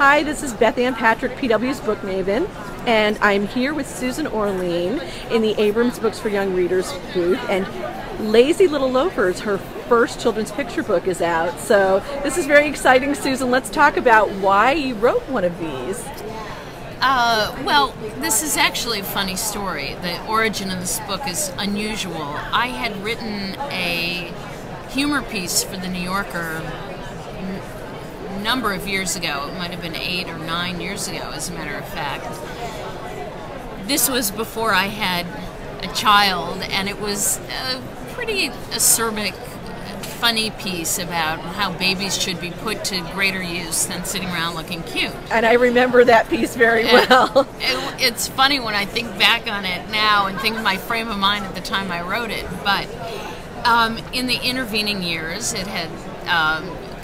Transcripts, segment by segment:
Hi, this is Bethanne Patrick, PW's Book Maven, and I'm here with Susan Orlean in the Abrams Books for Young Readers booth, and Lazy Little Loafers, her first children's picture book, is out. So this is very exciting, Susan. Let's talk about why you wrote one of these. Well, this is actually a funny story. The origin of this book is unusual. I had written a humor piece for the New Yorker a number of years ago. It might have been 8 or 9 years ago, as a matter of fact. This was before I had a child, and it was a pretty acerbic, funny piece about how babies should be put to greater use than sitting around looking cute. And I remember that piece very well. It's funny when I think back on it now and think of my frame of mind at the time I wrote it, but in the intervening years it had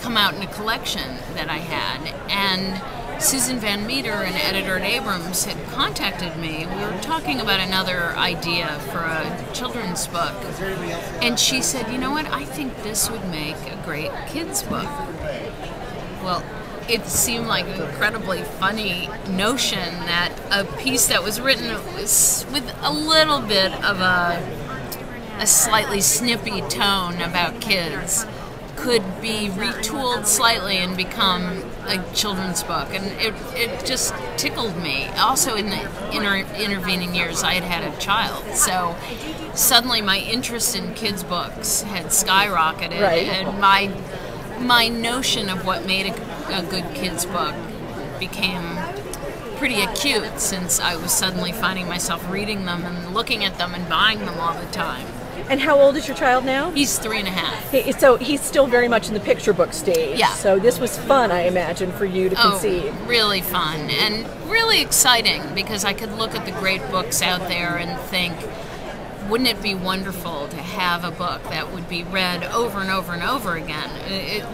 come out in a collection that I had, and Susan Van Meter, an editor at Abrams, had contacted me. We were talking about another idea for a children's book, and she said, you know what, I think this would make a great kids book. Well, it seemed like an incredibly funny notion that a piece that was written with a little bit of a slightly snippy tone about kids could be retooled slightly and become a children's book, and it just tickled me. Also, in the intervening years, I had had a child, so suddenly my interest in kids' books had skyrocketed, right. And my notion of what made a good kids' book became pretty acute, since I was suddenly finding myself reading them and looking at them and buying them all the time. And how old is your child now? He's 3.5. So he's still very much in the picture book stage. Yeah. So this was fun, I imagine, for you to conceive. Really fun and really exciting, because I could look at the great books out there and think, wouldn't it be wonderful to have a book that would be read over and over and over again?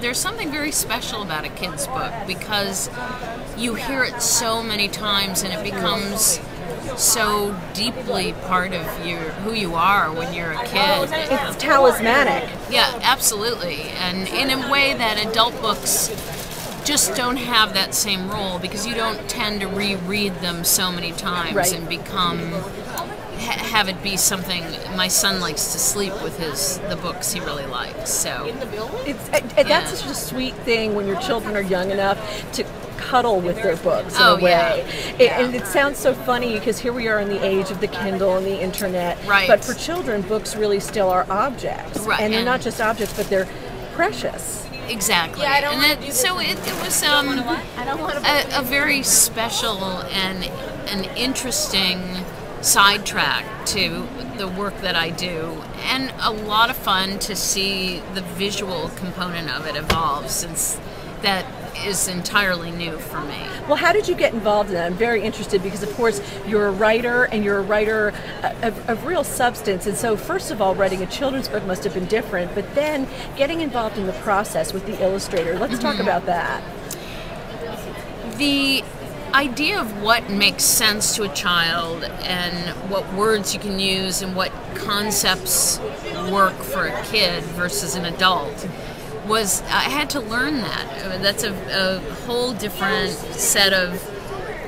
There's something very special about a kid's book, because you hear it so many times and it becomes so deeply part of who you are when you're a kid. It's talismanic. Yeah, absolutely. And in a way that adult books just don't have that same role, because you don't tend to reread them so many times, right. And have it be something. My son likes to sleep with the books he really likes. So that's such a sweet thing when your children are young enough to cuddle with their books in a way. And it sounds so funny, because here we are in the age of the Kindle and the internet. Right. But for children, books really still are objects. Right. And they're not just objects, but they're precious. Exactly. So it was a very special and an interesting sidetrack to the work that I do, and a lot of fun to see the visual component of it evolve, since that is entirely new for me. Well, how did you get involved in that? I'm very interested, because of course you're a writer, and you're a writer of real substance, and so first of all, writing a children's book must have been different, but then getting involved in the process with the illustrator. Let's talk about that. The idea of what makes sense to a child, and what words you can use, and what concepts work for a kid versus an adult, I had to learn that. That's a whole different set of,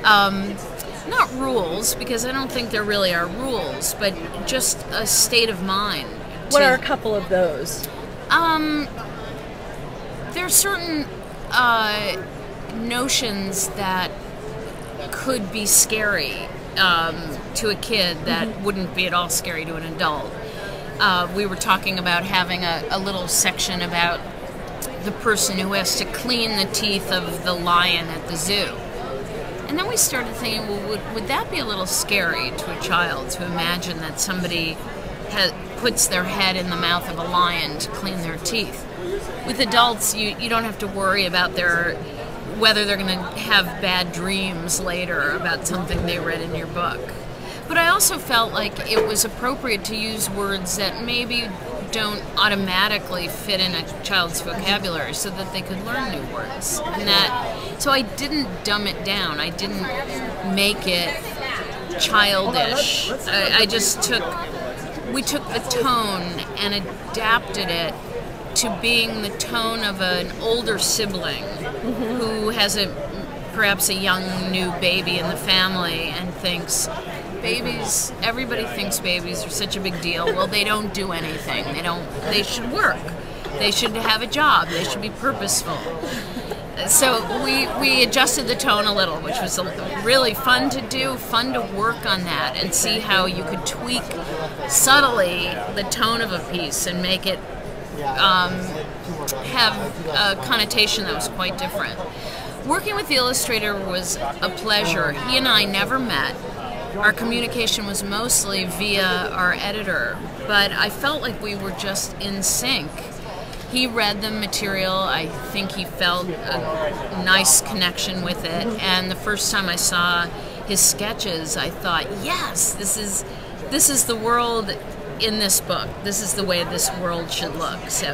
not rules, because I don't think there really are rules, but just a state of mind. What are a couple of those? There are certain notions that could be scary to a kid that wouldn't be at all scary to an adult. We were talking about having a little section about the person who has to clean the teeth of the lion at the zoo. And then we started thinking, well, would that be a little scary to a child, to imagine that somebody puts their head in the mouth of a lion to clean their teeth? With adults, you don't have to worry about whether they're going to have bad dreams later about something they read in your book. But I also felt like it was appropriate to use words that maybe don't automatically fit in a child's vocabulary, so that they could learn new words. So I didn't dumb it down. I didn't make it childish. We took the tone and adapted it to being the tone of an older sibling who has a perhaps a young new baby in the family and thinks, babies, everybody thinks babies are such a big deal. Well, they don't do anything. They should work. They should have a job. They should be purposeful. So we adjusted the tone a little, which was really fun to do, fun to work on that and see how you could tweak subtly the tone of a piece and make it have a connotation that was quite different. Working with the illustrator was a pleasure. He and I never met. Our communication was mostly via our editor, but I felt like we were just in sync. He read the material. I think he felt a nice connection with it. And the first time I saw his sketches, I thought, yes, this is the world in this book. This is the way this world should look. So